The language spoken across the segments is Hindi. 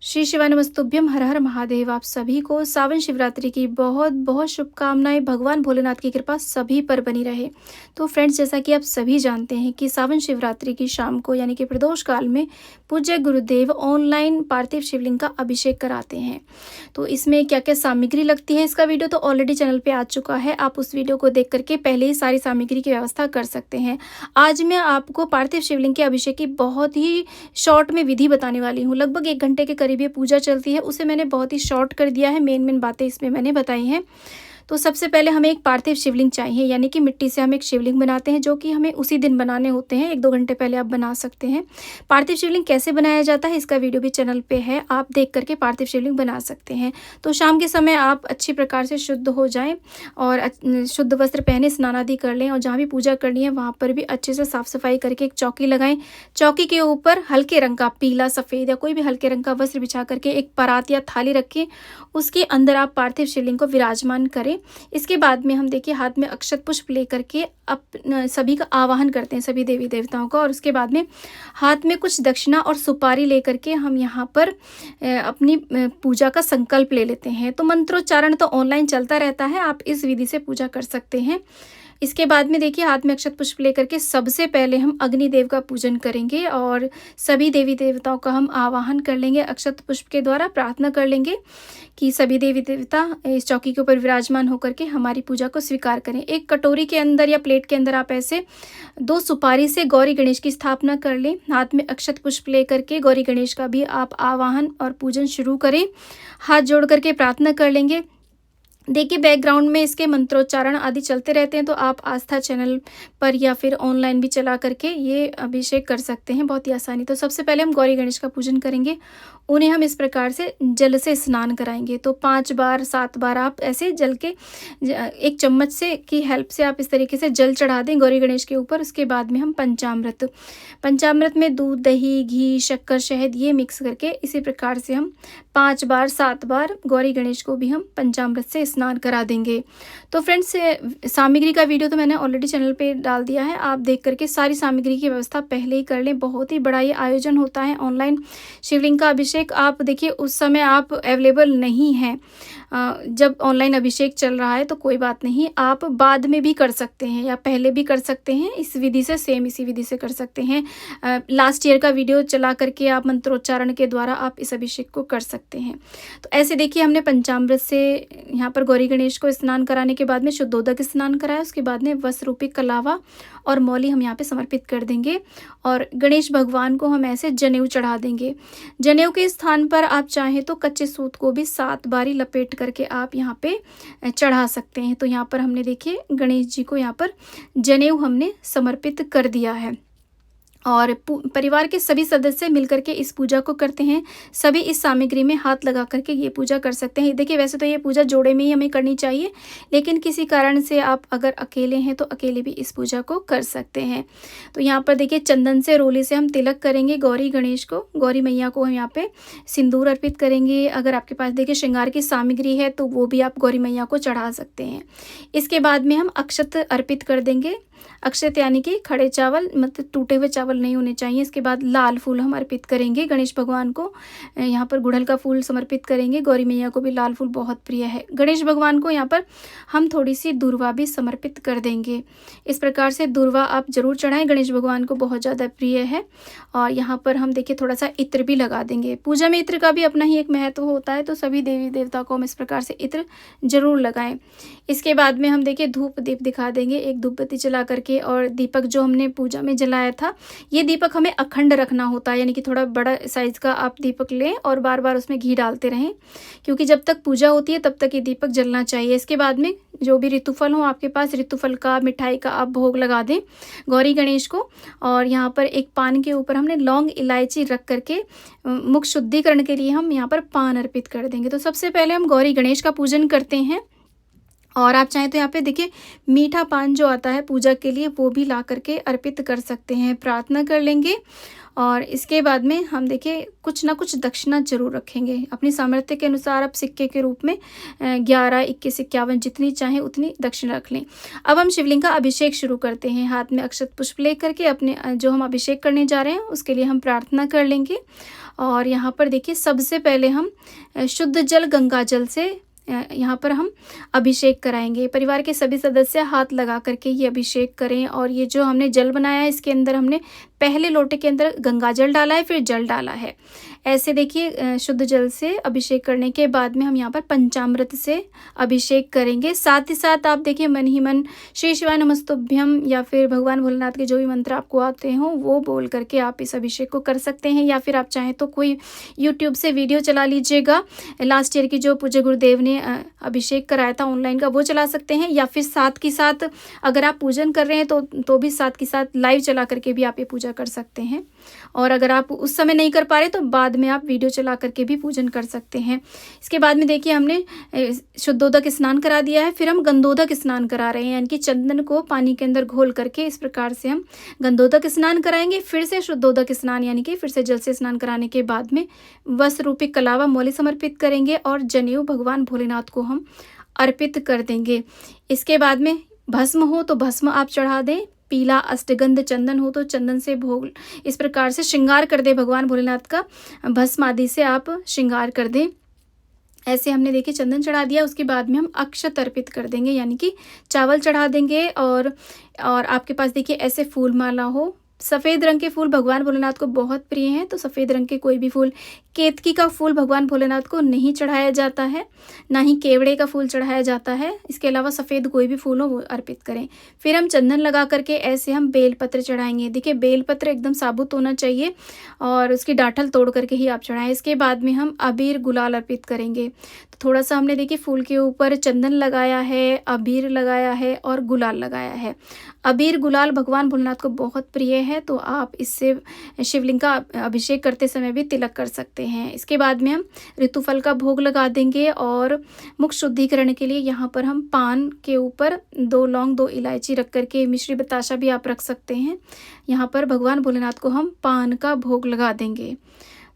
श्री शिवाय नमस्तुभ्यम। हर हर महादेव। आप सभी को सावन शिवरात्रि की बहुत बहुत शुभकामनाएं। भगवान भोलेनाथ की कृपा सभी पर बनी रहे। तो फ्रेंड्स, जैसा कि आप सभी जानते हैं कि सावन शिवरात्रि की शाम को यानी कि प्रदोष काल में पूज्य गुरुदेव ऑनलाइन पार्थिव शिवलिंग का अभिषेक कराते हैं। तो इसमें क्या क्या सामग्री लगती है, इसका वीडियो तो ऑलरेडी चैनल पे आ चुका है। आप उस वीडियो को देख करके पहले ही सारी सामग्री की व्यवस्था कर सकते हैं। आज मैं आपको पार्थिव शिवलिंग के अभिषेक की बहुत ही शॉर्ट में विधि बताने वाली हूँ। लगभग 1 घंटे के करीब ये पूजा चलती है, उसे मैंने बहुत ही शॉर्ट कर दिया है। मेन मेन बातें इसमें मैंने बताई हैं। तो सबसे पहले हमें एक पार्थिव शिवलिंग चाहिए, यानी कि मिट्टी से हम एक शिवलिंग बनाते हैं, जो कि हमें उसी दिन बनाने होते हैं। 1-2 घंटे पहले आप बना सकते हैं। पार्थिव शिवलिंग कैसे बनाया जाता है, इसका वीडियो भी चैनल पे है, आप देख करके पार्थिव शिवलिंग बना सकते हैं। तो शाम के समय आप अच्छी प्रकार से शुद्ध हो जाएं और शुद्ध वस्त्र पहने स्नान आदि कर लें, और जहाँ भी पूजा करनी है वहाँ पर भी अच्छे से साफ सफाई करके एक चौकी लगाएं। चौकी के ऊपर हल्के रंग का, पीला, सफ़ेद या कोई भी हल्के रंग का वस्त्र बिछा करके एक परात या थाली रखें। उसके अंदर आप पार्थिव शिवलिंग को विराजमान करें। इसके बाद में हम देखिए हाथ में अक्षत पुष्प लेकर के सभी का आवाहन करते हैं, सभी देवी देवताओं का। और उसके बाद में हाथ में कुछ दक्षिणा और सुपारी लेकर के हम यहाँ पर अपनी पूजा का संकल्प ले लेते हैं। तो मंत्रोच्चारण तो ऑनलाइन चलता रहता है, आप इस विधि से पूजा कर सकते हैं। इसके बाद में देखिए हाथ में अक्षत पुष्प लेकर के सबसे पहले हम अग्निदेव का पूजन करेंगे और सभी देवी देवताओं का हम आवाहन कर लेंगे। अक्षत पुष्प के द्वारा प्रार्थना कर लेंगे कि सभी देवी देवता इस चौकी के ऊपर विराजमान होकर के हमारी पूजा को स्वीकार करें। एक कटोरी के अंदर या प्लेट के अंदर आप ऐसे 2 सुपारी से गौरी गणेश की स्थापना कर लें। हाथ में अक्षत पुष्प लेकर के गौरी गणेश का भी आप आवाहन और पूजन शुरू करें। हाथ जोड़ करके प्रार्थना कर लेंगे। देखिए बैकग्राउंड में इसके मंत्रोच्चारण आदि चलते रहते हैं, तो आप आस्था चैनल पर या फिर ऑनलाइन भी चला करके ये अभिषेक कर सकते हैं बहुत ही आसानी। तो सबसे पहले हम गौरी गणेश का पूजन करेंगे। उन्हें हम इस प्रकार से जल से स्नान कराएंगे। तो 5 बार 7 बार आप ऐसे जल के एक चम्मच से की हेल्प से आप इस तरीके से जल चढ़ा दें गौरी गणेश के ऊपर। उसके बाद में हम पंचामृत में दूध, दही, घी, शक्कर, शहद ये मिक्स करके इसी प्रकार से हम 5 बार 7 बार गौरी गणेश को भी हम पंचामृत से स्नान करा देंगे। तो फ्रेंड्स, सामग्री का वीडियो तो मैंने ऑलरेडी चैनल पे डाल दिया है, आप देख करके सारी सामग्री की व्यवस्था पहले ही कर लें। बहुत ही बड़ा ये आयोजन होता है ऑनलाइन शिवलिंग का अभिषेक। आप देखिए उस समय आप अवेलेबल नहीं हैं, जब ऑनलाइन अभिषेक चल रहा है तो कोई बात नहीं, आप बाद में भी कर सकते हैं या पहले भी कर सकते हैं। इस विधि से सेम इसी विधि से कर सकते हैं। लास्ट ईयर का वीडियो चला करके आप मंत्रोच्चारण के द्वारा आप इस अभिषेक को कर सकते हैं। तो ऐसे देखिए हमने पंचामृत से यहाँ पर गौरी गणेश को स्नान कराने के बाद में शुद्धोदक स्नान कराया। उसके बाद में वस्त्र रूपी कलावा और मौली हम यहाँ पे समर्पित कर देंगे और गणेश भगवान को हम ऐसे जनेऊ चढ़ा देंगे। जनेऊ के स्थान पर आप चाहें तो कच्चे सूत को भी 7 बारी लपेट करके आप यहाँ पे चढ़ा सकते हैं। तो यहाँ पर हमने देखिए गणेश जी को यहाँ पर जनेऊ हमने समर्पित कर दिया है और परिवार के सभी सदस्य मिलकर के इस पूजा को करते हैं। सभी इस सामग्री में हाथ लगा करके ये पूजा कर सकते हैं। देखिए वैसे तो ये पूजा जोड़े में ही हमें करनी चाहिए, लेकिन किसी कारण से आप अगर अकेले हैं तो अकेले भी इस पूजा को कर सकते हैं। तो यहाँ पर देखिए चंदन से, रोली से हम तिलक करेंगे गौरी गणेश को। गौरी मैया को हम यहाँ पे सिंदूर अर्पित करेंगे। अगर आपके पास देखिए श्रृंगार की सामग्री है तो वो भी आप गौरी मैया को चढ़ा सकते हैं। इसके बाद में हम अक्षत अर्पित कर देंगे। अक्षत यानी कि खड़े चावल, मतलब टूटे हुए चावल नहीं होने चाहिए। इसके बाद लाल फूल हम अर्पित करेंगे गणेश भगवान को। यहाँ पर गुड़हल का फूल समर्पित करेंगे। गौरी मैया को भी लाल फूल बहुत प्रिय है। गणेश भगवान को यहाँ पर हम थोड़ी सी दूर्वा भी समर्पित कर देंगे। इस प्रकार से दूर्वा आप जरूर चढ़ाएं, गणेश भगवान को बहुत ज़्यादा प्रिय है। और यहाँ पर हम देखिए थोड़ा सा इत्र भी लगा देंगे। पूजा में इत्र का भी अपना ही एक महत्व होता है, तो सभी देवी देवता को हम इस प्रकार से इत्र जरूर लगाएं। इसके बाद में हम देखिए धूप दीप दिखा देंगे, एक धूप बत्ती जला करके। और दीपक जो हमने पूजा में जलाया था, ये दीपक हमें अखंड रखना होता है, यानी कि थोड़ा बड़ा साइज का आप दीपक लें और बार बार उसमें घी डालते रहें, क्योंकि जब तक पूजा होती है तब तक ये दीपक जलना चाहिए। इसके बाद में जो भी ऋतुफल हो आपके पास, ऋतुफल का, मिठाई का आप भोग लगा दें गौरी गणेश को। और यहाँ पर एक पान के ऊपर हमने लौंग इलायची रख करके मुख शुद्धिकरण के लिए हम यहाँ पर पान अर्पित कर देंगे। तो सबसे पहले हम गौरी गणेश का पूजन करते हैं और आप चाहें तो यहाँ पे देखिए मीठा पान जो आता है पूजा के लिए वो भी ला करके अर्पित कर सकते हैं, प्रार्थना कर लेंगे। और इसके बाद में हम देखिए कुछ ना कुछ दक्षिणा ज़रूर रखेंगे। अपनी सामर्थ्य के अनुसार आप सिक्के के रूप में 11, 21, 51 जितनी चाहें उतनी दक्षिणा रख लें। अब हम शिवलिंग का अभिषेक शुरू करते हैं। हाथ में अक्षत पुष्प लेकर के अपने जो हम अभिषेक करने जा रहे हैं उसके लिए हम प्रार्थना कर लेंगे। और यहाँ पर देखिए सबसे पहले हम शुद्ध जल गंगा जल से यहाँ पर हम अभिषेक कराएंगे। परिवार के सभी सदस्य हाथ लगा करके ये अभिषेक करें। और ये जो हमने जल बनाया है इसके अंदर हमने पहले लोटे के अंदर गंगा जल डाला है, फिर जल डाला है। ऐसे देखिए शुद्ध जल से अभिषेक करने के बाद में हम यहाँ पर पंचामृत से अभिषेक करेंगे। साथ ही साथ आप देखिए मन ही मन श्री शिवाय नमस्तुभ्यम या फिर भगवान भोलेनाथ के जो भी मंत्र आपको आते हों वो बोल करके आप इस अभिषेक को कर सकते हैं। या फिर आप चाहें तो कोई यूट्यूब से वीडियो चला लीजिएगा। लास्ट ईयर की जो पूज्य गुरुदेव ने अभिषेक कराया था ऑनलाइन का वो चला सकते हैं। या फिर साथ के साथ अगर आप पूजन कर रहे हैं तो भी साथ के साथ लाइव चला करके भी आप ये पूजा कर सकते हैं। और अगर आप उस समय नहीं कर पा रहे तो बाद में आप वीडियो चला करके भी पूजन कर सकते हैं। इसके बाद में देखिए हमने शुद्धोदक स्नान करा दिया है, फिर हम गंधोदक स्नान करा रहे हैं। यानी कि चंदन को पानी के अंदर घोल करके इस प्रकार से हम गंधोदक स्नान कराएंगे। फिर से शुद्धोदक स्नान यानी कि फिर से जल से स्नान कराने के बाद में वस्त्र रूपी कलावा मौली समर्पित करेंगे और जनेऊ भगवान भोलेनाथ को हम अर्पित कर देंगे। इसके बाद में भस्म हो तो भस्म आप चढ़ा दें, पीला अष्टगंध चंदन हो तो चंदन से भोग इस प्रकार से श्रृंगार कर दे भगवान भोलेनाथ का, भस्म आदि से आप श्रृंगार कर दें। ऐसे हमने देखिए चंदन चढ़ा दिया। उसके बाद में हम अक्षत अर्पित कर देंगे यानी कि चावल चढ़ा देंगे। और आपके पास देखिए ऐसे फूल माला हो, सफ़ेद रंग के फूल भगवान भोलेनाथ को बहुत प्रिय हैं तो सफ़ेद रंग के कोई भी फूल, केतकी का फूल भगवान भोलेनाथ को नहीं चढ़ाया जाता है, ना ही केवड़े का फूल चढ़ाया जाता है। इसके अलावा सफ़ेद कोई भी फूल हो वो अर्पित करें। फिर हम चंदन लगा करके ऐसे हम बेलपत्र चढ़ाएंगे। देखिए बेलपत्र एकदम साबुत होना चाहिए और उसकी डांठल तोड़ करके ही आप चढ़ाएं। इसके बाद में हम अबीर गुलाल अर्पित करेंगे। तो थोड़ा सा हमने देखिए फूल के ऊपर चंदन लगाया है, अबीर लगाया है और गुलाल लगाया है। अबीर गुलाल भगवान भोलेनाथ को बहुत प्रिय है तो आप इससे शिवलिंग का अभिषेक करते समय भी तिलक कर सकते हैं। इसके बाद में हम ऋतुफल का भोग लगा देंगे। और मुख शुद्धिकरण के लिए यहाँ पर हम पान के ऊपर 2 लौंग 2 इलायची रख करके, मिश्री बताशा भी आप रख सकते हैं। यहाँ पर भगवान भोलेनाथ को हम पान का भोग लगा देंगे।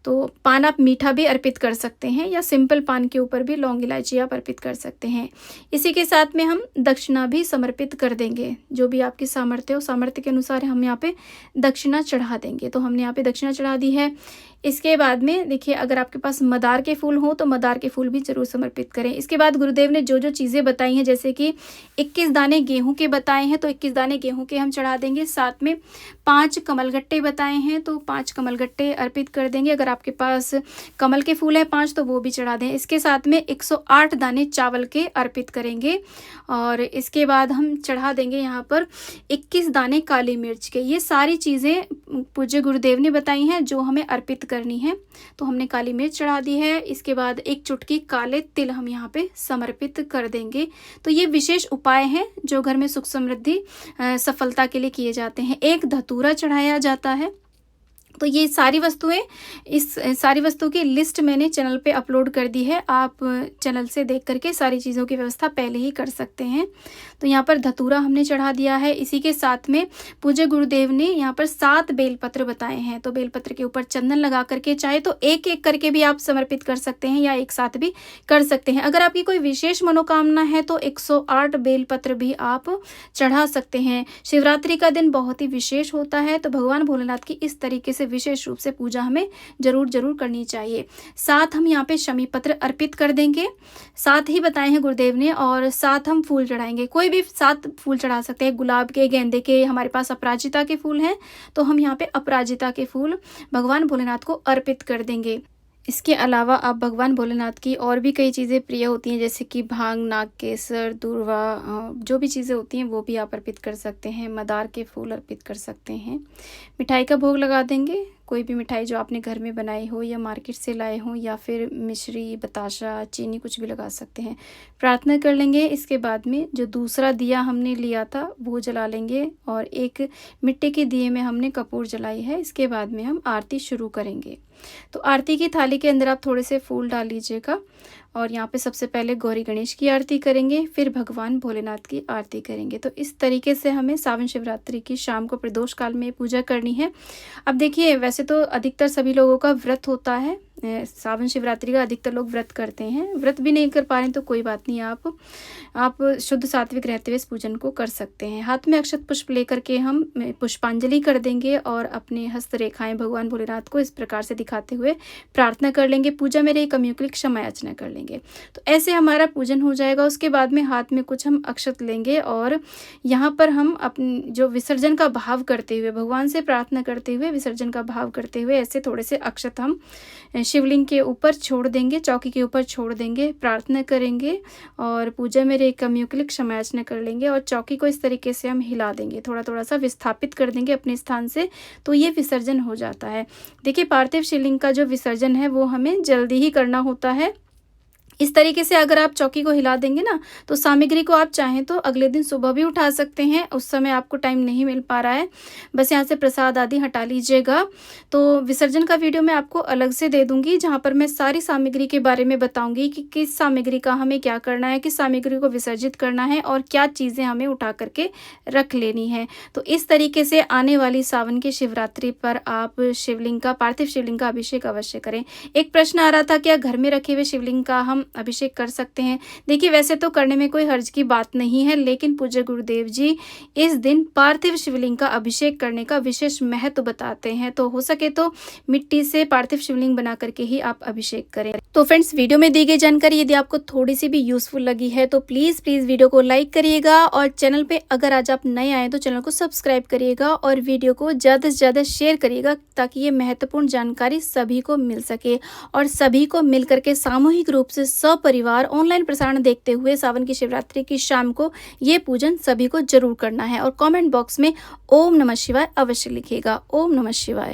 तो पान आप मीठा भी अर्पित कर सकते हैं या सिंपल पान के ऊपर भी लौंग इलायची आप अर्पित कर सकते हैं। इसी के साथ में हम दक्षिणा भी समर्पित कर देंगे। जो भी आपकी सामर्थ्य हो, सामर्थ्य के अनुसार हम यहाँ पे दक्षिणा चढ़ा देंगे। तो हमने यहाँ पे दक्षिणा चढ़ा दी है। इसके बाद में देखिए अगर आपके पास मदार के फूल हो तो मदार के फूल भी जरूर समर्पित करें। इसके बाद गुरुदेव ने जो जो चीज़ें बताई हैं, जैसे कि 21 दाने गेहूं के बताए हैं तो 21 दाने गेहूं के हम चढ़ा देंगे। साथ में 5 कमलगट्टे बताए हैं तो 5 कमलगट्टे अर्पित कर देंगे। अगर आपके पास कमल के फूल है 5 तो वो भी चढ़ा दें। इसके साथ में 108 दाने चावल के अर्पित करेंगे। और इसके बाद हम चढ़ा देंगे यहाँ पर 21 दाने काली मिर्च के। ये सारी चीज़ें पूज्य गुरुदेव ने बताई हैं जो हमें अर्पित करनी है। तो हमने काली मिर्च चढ़ा दी है। इसके बाद 1 चुटकी काले तिल हम यहाँ पे समर्पित कर देंगे। तो ये विशेष उपाय हैं जो घर में सुख समृद्धि सफलता के लिए किए जाते हैं। 1 धतूरा चढ़ाया जाता है। तो ये सारी वस्तुएं, इस सारी वस्तुओं की लिस्ट मैंने चैनल पे अपलोड कर दी है। आप चैनल से देख करके सारी चीज़ों की व्यवस्था पहले ही कर सकते हैं। तो यहाँ पर धतूरा हमने चढ़ा दिया है। इसी के साथ में पूज्य गुरुदेव ने यहाँ पर 7 बेलपत्र बताए हैं। तो बेलपत्र के ऊपर चंदन लगा करके चाहे तो एक एक करके भी आप समर्पित कर सकते हैं या एक साथ भी कर सकते हैं। अगर आपकी कोई विशेष मनोकामना है तो 108 बेलपत्र भी आप चढ़ा सकते हैं। शिवरात्रि का दिन बहुत ही विशेष होता है तो भगवान भोलेनाथ की इस तरीके से विशेष रूप से पूजा हमें जरूर करनी चाहिए। साथ हम यहाँ पे शमी पत्र अर्पित कर देंगे, साथ ही बताए हैं गुरुदेव ने। और साथ हम फूल चढ़ाएंगे, कोई भी 7 फूल चढ़ा सकते हैं। गुलाब के, गेंदे के, हमारे पास अपराजिता के फूल हैं तो हम यहाँ पे अपराजिता के फूल भगवान भोलेनाथ को अर्पित कर देंगे। इसके अलावा आप भगवान भोलेनाथ की और भी कई चीज़ें प्रिय होती हैं, जैसे कि भांग, नाग केसर, दूर्वा, जो भी चीज़ें होती हैं वो भी आप अर्पित कर सकते हैं। मदार के फूल अर्पित कर सकते हैं। मिठाई का भोग लगा देंगे। कोई भी मिठाई जो आपने घर में बनाई हो या मार्केट से लाए हो, या फिर मिश्री, बताशा, चीनी कुछ भी लगा सकते हैं। प्रार्थना कर लेंगे। इसके बाद में जो दूसरा दिया हमने लिया था वो जला लेंगे और एक मिट्टी के दिए में हमने कपूर जलाई है। इसके बाद में हम आरती शुरू करेंगे। तो आरती की थाली के अंदर आप थोड़े से फूल डाल लीजिएगा और यहाँ पे सबसे पहले गौरी गणेश की आरती करेंगे, फिर भगवान भोलेनाथ की आरती करेंगे। तो इस तरीके से हमें सावन शिवरात्रि की शाम को प्रदोष काल में पूजा करनी है। अब देखिए, वैसे तो अधिकतर सभी लोगों का व्रत होता है, सावन शिवरात्रि का अधिकतर लोग व्रत करते हैं। व्रत भी नहीं कर पा रहे हैं तो कोई बात नहीं, आप शुद्ध सात्विक रहते हुए इस पूजन को कर सकते हैं। हाथ में अक्षत पुष्प लेकर के हम पुष्पांजलि कर देंगे और अपने हस्त रेखाएं भगवान भोलेनाथ को इस प्रकार से दिखाते हुए प्रार्थना कर लेंगे, पूजा में रही कमियों के लिए क्षमा याचना कर लेंगे। तो ऐसे हमारा पूजन हो जाएगा। उसके बाद में हाथ में कुछ हम अक्षत लेंगे और यहाँ पर हम अपने जो विसर्जन का भाव करते हुए, भगवान से प्रार्थना करते हुए, विसर्जन का भाव करते हुए ऐसे थोड़े से अक्षत हम शिवलिंग के ऊपर छोड़ देंगे, चौकी के ऊपर छोड़ देंगे, प्रार्थना करेंगे और पूजा में रही कमियों के लिए क्षमा याचना कर लेंगे और चौकी को इस तरीके से हम हिला देंगे, थोड़ा थोड़ा सा विस्थापित कर देंगे अपने स्थान से, तो ये विसर्जन हो जाता है। देखिए, पार्थिव शिवलिंग का जो विसर्जन है वो हमें जल्दी ही करना होता है। इस तरीके से अगर आप चौकी को हिला देंगे ना, तो सामग्री को आप चाहें तो अगले दिन सुबह भी उठा सकते हैं, उस समय आपको टाइम नहीं मिल पा रहा है, बस यहाँ से प्रसाद आदि हटा लीजिएगा। तो विसर्जन का वीडियो मैं आपको अलग से दे दूंगी, जहाँ पर मैं सारी सामग्री के बारे में बताऊंगी कि किस सामग्री का हमें क्या करना है, किस सामग्री को विसर्जित करना है और क्या चीज़ें हमें उठा करके रख लेनी है। तो इस तरीके से आने वाली सावन की शिवरात्रि पर आप शिवलिंग का, पार्थिव शिवलिंग का अभिषेक अवश्य करें। एक प्रश्न आ रहा था, क्या घर में रखे हुए शिवलिंग का हम अभिषेक कर सकते हैं? देखिए, वैसे तो करने में कोई हर्ज की बात नहीं है, लेकिन पूज्य गुरुदेव जी इस दिन पार्थिव शिवलिंग का अभिषेक करने का विशेष महत्व बताते हैं। तो हो सके तो मिट्टी से पार्थिव शिवलिंग बना करके ही आप अभिषेक करें। तो फ्रेंड्स, वीडियो में दी गई जानकारी यदि आपको थोड़ी सी भी यूजफुल लगी है तो प्लीज वीडियो को लाइक करिएगा और चैनल पे अगर आज आप नए आए तो चैनल को सब्सक्राइब करिएगा और वीडियो को ज़्यादा से ज़्यादा शेयर करिएगा, ताकि ये महत्वपूर्ण जानकारी सभी को मिल सके और सभी को मिल करके सामूहिक रूप से सपरिवार ऑनलाइन प्रसारण देखते हुए सावन की शिवरात्रि की शाम को ये पूजन सभी को जरूर करना है। और कमेंट बॉक्स में ओम नमः शिवाय अवश्य लिखिएगा। ओम नमः शिवाय।